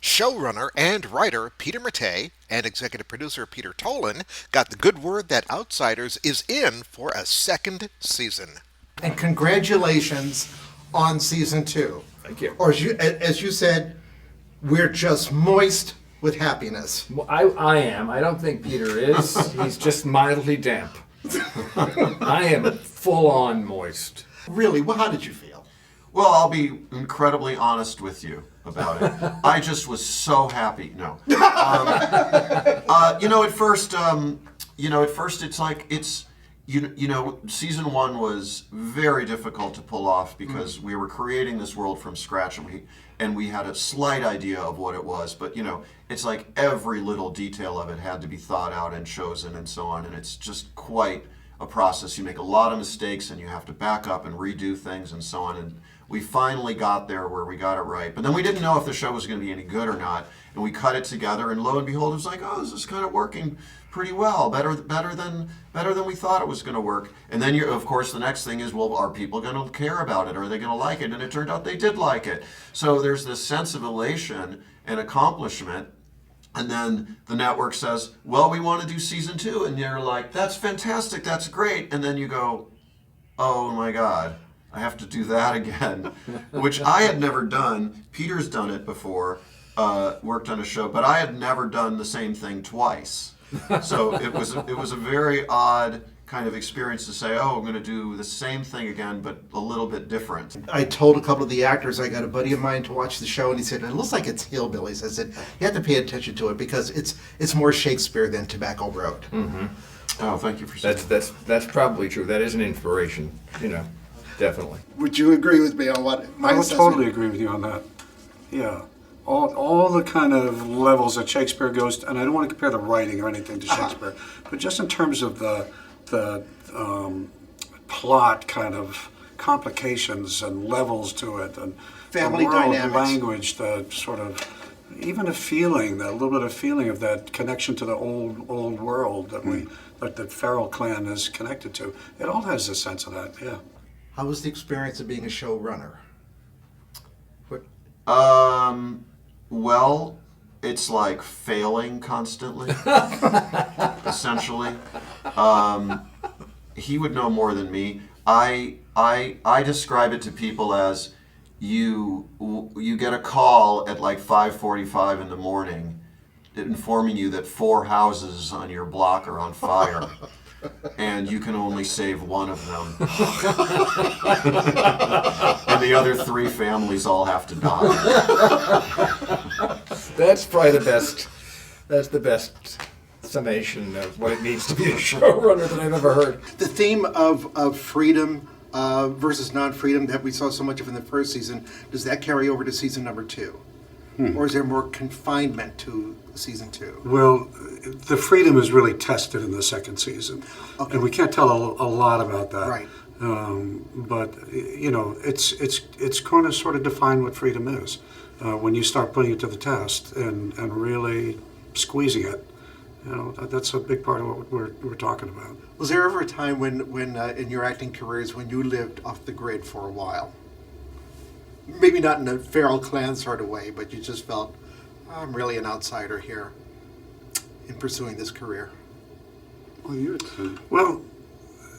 Showrunner and writer Peter Mattei and executive producer Peter Tolan got the good word that Outsiders is in for a second season. And congratulations on season 2. Thank you. Or as you said, we're just moist with happiness. Well, I am. I don't think Peter is. He's just mildly damp. I am full on moist. Really, well, how did you feel? Well, I'll be incredibly honest with you about it. I just was so happy. No, at first it's like season 1 was very difficult to pull off because we were creating this world from scratch, and we had a slight idea of what it was, but it's like every little detail of it had to be thought out and chosen and so on, and it's just quite a process. You make a lot of mistakes and you have to back up and redo things and so on, and we finally got there where we got it right. But then we didn't know if the show was going to be any good or not, and we cut it together, and lo and behold, it was like, oh, this is kind of working pretty well, better than we thought it was going to work. And then of course the next thing is, well, are people going to care about it? Are they going to like it? And it turned out they did like it. So there's this sense of elation and accomplishment. And then the network says, well, we want to do season 2. And you're like, that's fantastic, that's great. And then you go, oh my God, I have to do that again, which I had never done. Peter's done it before, worked on a show, but I had never done the same thing twice. So it was a very odd kind of experience to say, oh, I'm going to do the same thing again, but a little bit different. I told a couple of the actors, I got a buddy of mine to watch the show, and he said, it looks like it's hillbillies. I said, you have to pay attention to it because it's more Shakespeare than Tobacco Road. Mm-hmm. Oh, thank you for saying that. That's probably true. That is an inspiration, definitely. Would you agree with me on what my I would assessment? totally agree with you on that. Yeah. All the kind of levels that Shakespeare goes to, and I don't want to compare the writing or anything to Shakespeare, but just in terms of the plot kind of complications and levels to it, and Family the world, dynamics. the language, the sort of even a feeling, that little bit of feeling of that connection to the old world that the Farrell clan is connected to. It all has a sense of that. Yeah. How was the experience of being a showrunner? Well, it's like failing constantly, essentially. He would know more than me. I describe it to people as you get a call at like 5:45 in the morning informing you that 4 houses on your block are on fire. And you can only save one of them. And the other 3 families all have to die. That's probably the best. That's the best summation of what it means to be a showrunner that I've ever heard. The theme of freedom versus non-freedom that we saw so much of in the first season, does that carry over to season number 2? Or is there more confinement to season 2? Well, the freedom is really tested in the second season, and we can't tell a lot about that. Right. But it's going to sort of define what freedom is when you start putting it to the test and really squeezing it. That's a big part of what we're talking about. Was there ever a time when in your acting careers when you lived off the grid for a while? Maybe not in a Farrell clan sort of way, but you just felt, I'm really an outsider here in pursuing this career. Well,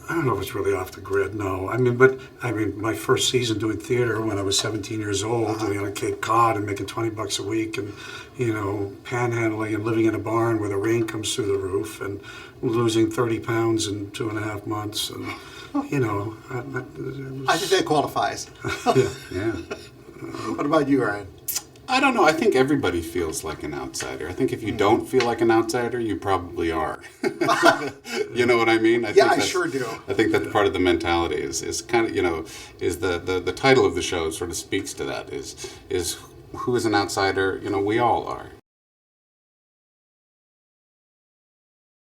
I don't know if it's really off the grid, no. I mean, my first season doing theater when I was 17 years old, on Cape Cod and making $20 a week and, panhandling and living in a barn where the rain comes through the roof and losing 30 pounds in 2.5 months. And, I think that qualifies. yeah. What about you, Ryan? I don't know. I think everybody feels like an outsider. I think if you don't feel like an outsider, you probably are. You know what I mean? I sure do. I think that's part of the mentality is kind of, is the title of the show sort of speaks to that, is who is an outsider? We all are.